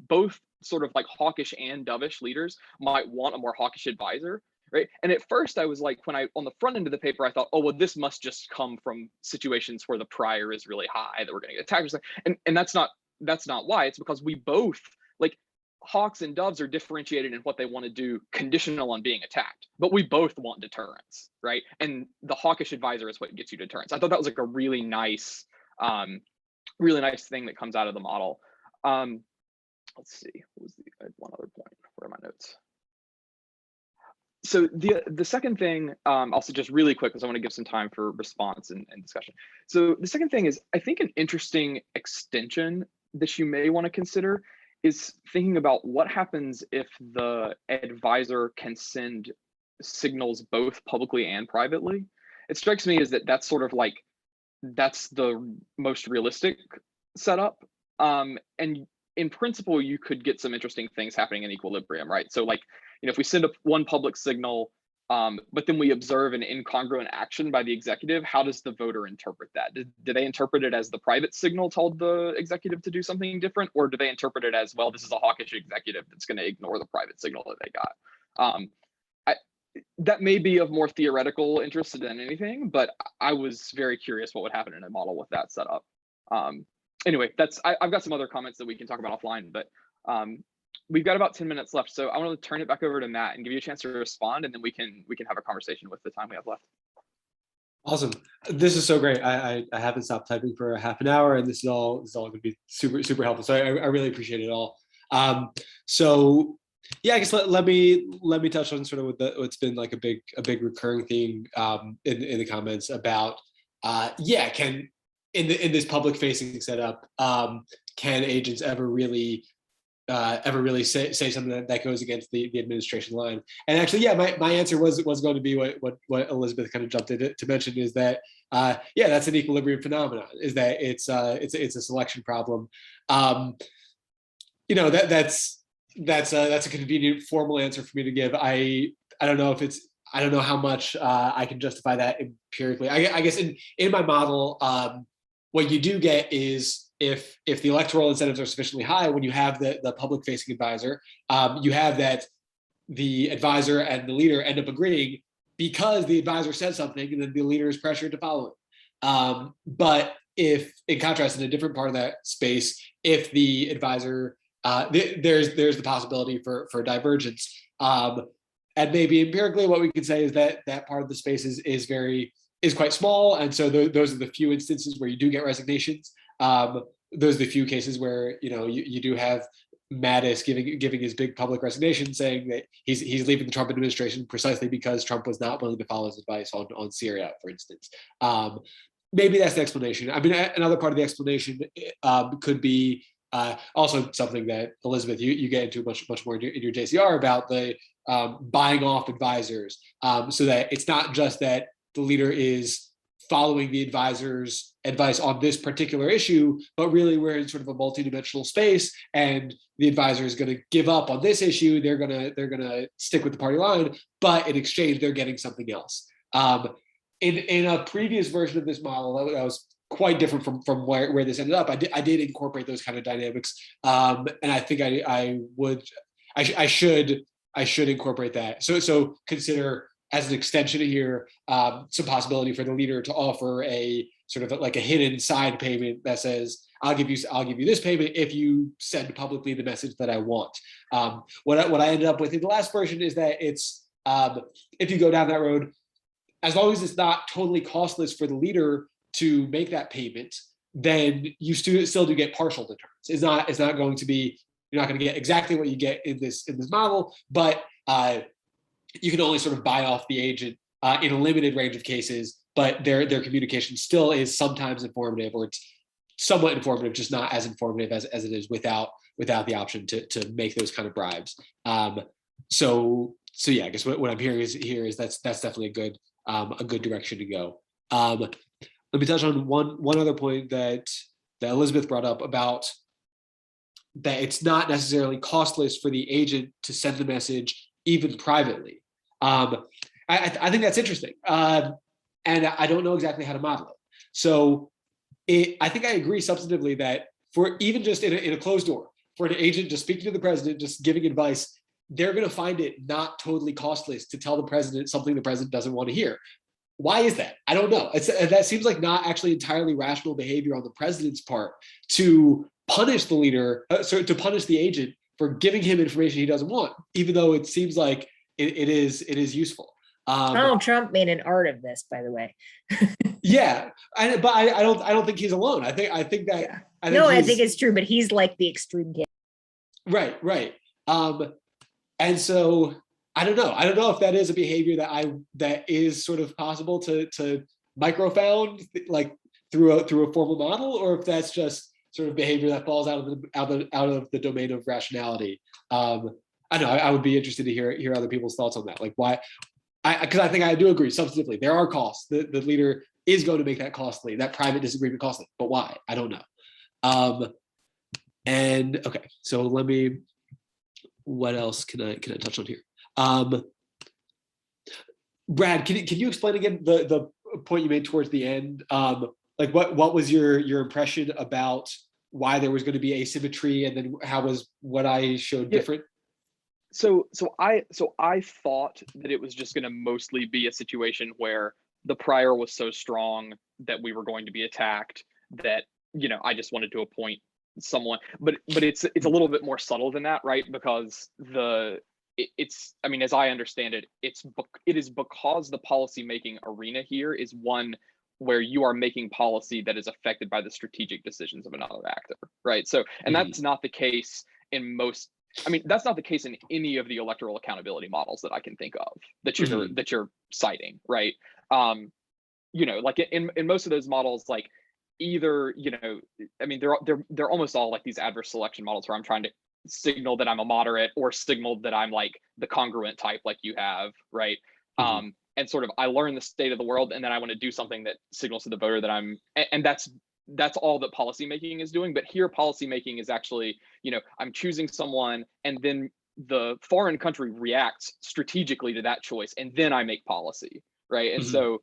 both sort of like hawkish and dovish leaders might want a more hawkish advisor, right? And at first I was like, on the front end of the paper, I thought, oh, well, this must just come from situations where the prior is really high that we're going to get attacked or something. And that's not why. It's because we both, like, hawks and doves are differentiated in what they want to do conditional on being attacked, but we both want deterrence, right? And the hawkish advisor is what gets you deterrence. I thought that was like a really nice thing that comes out of the model. Let's see, I had one other point. Where are my notes? So the second thing, also just really quick, because I want to give some time for response and discussion. So the second thing is, I think an interesting extension that you may want to consider is thinking about what happens if the advisor can send signals both publicly and privately. It strikes me as that's sort of like, that's the most realistic setup. And in principle, you could get some interesting things happening in equilibrium, right? So like, if we send up one public signal, but then we observe an incongruent action by the executive, how does the voter interpret that? Do they interpret it as the private signal told the executive to do something different? Or do they interpret it as, well, this is a hawkish executive that's going to ignore the private signal that they got? That may be of more theoretical interest than anything, but I was very curious what would happen in a model with that setup. Anyway, I've got some other comments that we can talk about offline, but we've got about 10 minutes left. So I want to turn it back over to Matt and give you a chance to respond, and then we can have a conversation with the time we have left. Awesome. This is so great. I haven't stopped typing for a half an hour, and this is all going to be super helpful. So I really appreciate it all. So yeah, I guess let me touch on sort of what's been like a big recurring theme in the comments about can in this public facing setup, can agents ever really say something that goes against the administration line? And actually, yeah, my answer was going to be what Elizabeth kind of jumped in to mention, is that that's an equilibrium phenomenon, is that it's a selection problem. That's a convenient formal answer for me to give. I don't know if it's, I don't know how much I can justify that empirically. I guess in my model, what you do get is, if the electoral incentives are sufficiently high, when you have the public facing advisor, you have that the advisor and the leader end up agreeing because the advisor said something, and then the leader is pressured to follow it. But if, in contrast, in a different part of that space, if the advisor, there's the possibility for divergence, and maybe empirically what we could say is that part of the space is quite small, and so those are the few instances where you do get resignations. Those are the few cases where you do have Mattis giving his big public resignation, saying that he's leaving the Trump administration precisely because Trump was not willing to follow his advice on Syria, for instance. Maybe that's the explanation. I mean, another part of the explanation could be also something that, Elizabeth, you get into much more in your JCR about the buying off advisors, so that it's not just that the leader is following the advisor's advice on this particular issue, but really we're in sort of a multidimensional space, and the advisor is going to give up on this issue. They're gonna stick with the party line, but in exchange they're getting something else. In a previous version of this model that was quite different from where this ended up, I did incorporate those kind of dynamics, and I think I should incorporate that. So consider, as an extension here, some possibility for the leader to offer a sort of like a hidden side payment that says, I'll give you this payment if you send publicly the message that I want. What I ended up with in the last version is that it's, if you go down that road, as long as it's not totally costless for the leader to make that payment, then you still do get partial deterrence. It's not going to be, you're not going to get exactly what you get in this model, but you can only sort of buy off the agent in a limited range of cases, but their communication still is sometimes informative, or it's somewhat informative, just not as informative as it is without the option to make those kind of bribes. So yeah, I guess what I'm hearing is that's definitely a good direction to go. Let me touch on one other point that Elizabeth brought up about that it's not necessarily costless for the agent to send the message even privately. I think that's interesting, and I don't know exactly how to model it. So I think I agree substantively that for even just in a closed door, for an agent just speaking to the president, just giving advice, they're going to find it not totally costless to tell the president something the president doesn't want to hear. Why is that? I don't know. That seems like not actually entirely rational behavior on the president's part to punish the leader, to punish the agent for giving him information he doesn't want, even though it seems like it is useful. Donald Trump made an art of this, by the way. Yeah, but I don't think he's alone. I think that. Yeah. I think it's true, but he's like the extreme case. Right. And so I don't know if that is a behavior that is sort of possible to microfound like through a formal model, or if that's just sort of behavior that falls out of the domain of rationality. I don't know. I would be interested to hear other people's thoughts on that. Like why? Because I think I do agree substantively. There are costs. The leader is going to make that costly, that private disagreement costly. But why? I don't know. And okay, so what else can I touch on here? Brad, can you explain again the point you made towards the end? Like what was your impression about why there was going to be asymmetry, and then how was what I showed different? So I thought that it was just going to mostly be a situation where the prior was so strong that we were going to be attacked, that I just wanted to appoint someone, but it's a little bit more subtle than that, right? Because it's, I mean, as I understand it, it is because the policymaking arena here is one where you are making policy that is affected by the strategic decisions of another actor, right? So, and that's not the case in most, I mean, that's not the case in any of the electoral accountability models that I can think of that you're citing, right? You know, like in most of those models, like either, you know, I mean, they're almost all like these adverse selection models where I'm trying to signal that I'm a moderate or signal that I'm like the congruent type like you have, right? And sort of I learn the state of the world and then I want to do something that signals to the voter that I'm, and that's all that policymaking is doing. But here policymaking is actually, you know, I'm choosing someone and then the foreign country reacts strategically to that choice and then I make policy, right? And so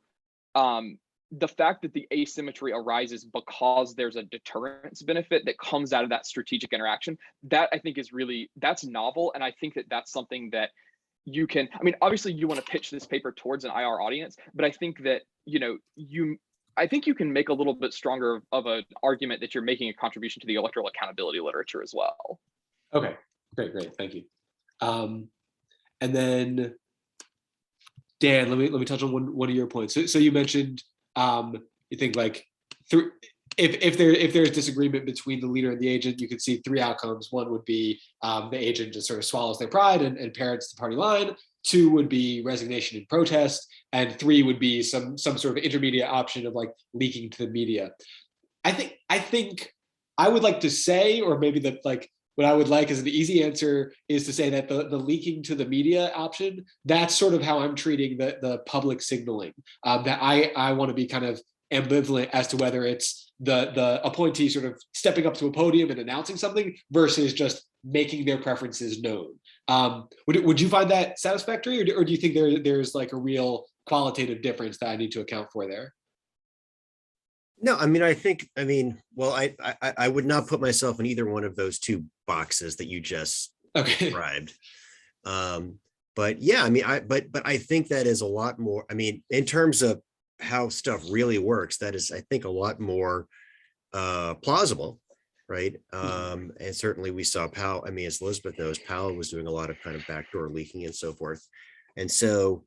the fact that the asymmetry arises because there's a deterrence benefit that comes out of that strategic interaction, that I think is really, that's novel. And I think that that's something that you can, I mean, obviously you want to pitch this paper towards an IR audience, but I think that, you know, I think you can make a little bit stronger of an argument that you're making a contribution to the electoral accountability literature as well. Okay, great, thank you. And then Dan, let me touch on one of your points. So you mentioned you think like if there's disagreement between the leader and the agent, you could see three outcomes. One would be the agent just sort of swallows their pride and parrots the party line. Two would be resignation and protest, and three would be some sort of intermediate option of like leaking to the media. I think I would like to say, or maybe what I would like as an easy answer is to say that the leaking to the media option, that's sort of how I'm treating the public signaling. That I want to be kind of ambivalent as to whether it's the appointee sort of stepping up to a podium and announcing something versus just making their preferences known. Would you find that satisfactory, or do you think there's like a real qualitative difference that I need to account for there? No, I mean, well, I would not put myself in either one of those two boxes that you just described. But yeah, I mean, but I think that is a lot more, I mean, in terms of how stuff really works, that is, I think, a lot more plausible, right? And certainly we saw Powell, I mean, as Elizabeth knows, Powell was doing a lot of kind of backdoor leaking and so forth. And so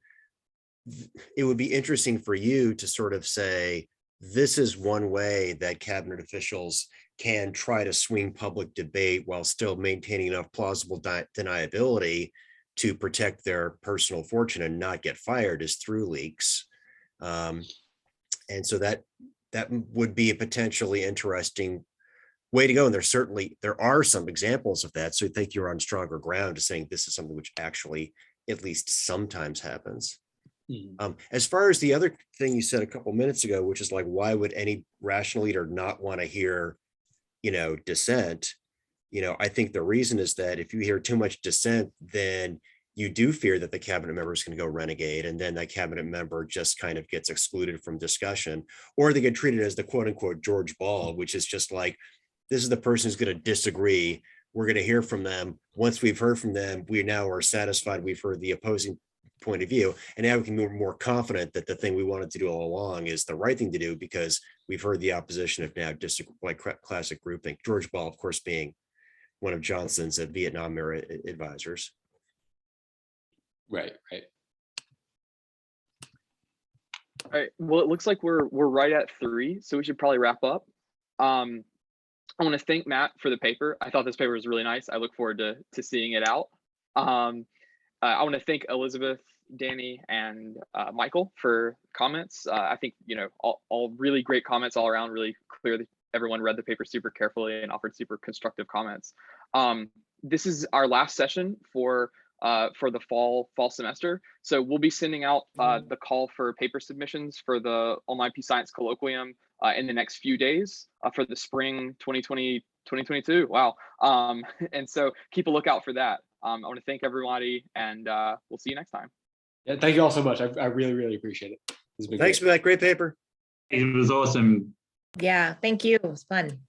it would be interesting for you to sort of say, this is one way that cabinet officials can try to swing public debate while still maintaining enough plausible deniability to protect their personal fortune and not get fired, is through leaks. And so that would be a potentially interesting way to go. And there are some examples of that. So I think you're on stronger ground to saying this is something which actually at least sometimes happens. As far as the other thing you said a couple minutes ago, which is like, why would any rational leader not want to hear, you know, dissent? You know, I think the reason is that if you hear too much dissent, then you do fear that the cabinet member is going to go renegade, and then that cabinet member just kind of gets excluded from discussion, or they get treated as the quote unquote George Ball, which is just like, this is the person who's going to disagree. We're going to hear from them. Once we've heard from them, we now are satisfied we've heard the opposing point of view, and now we can be more confident that the thing we wanted to do all along is the right thing to do because we've heard the opposition of now like classic groupthink. George Ball, of course, being one of Johnson's Vietnam era advisors. Right. All right. Well, it looks like we're right at 3, so we should probably wrap up. I want to thank Matt for the paper. I thought this paper was really nice. I look forward to seeing it out. I want to thank Elizabeth, Danny, and Michael for comments. I think, you know, all really great comments all around. Really clear that everyone read the paper super carefully and offered super constructive comments. This is our last session for the fall semester. So we'll be sending out the call for paper submissions for the Online P-Science Colloquium in the next few days for the spring 2022. Wow. And so keep a lookout for that. I want to thank everybody, and we'll see you next time. Yeah, thank you all so much. I really appreciate it. Thanks for that great paper. It was awesome. Yeah, thank you. It was fun.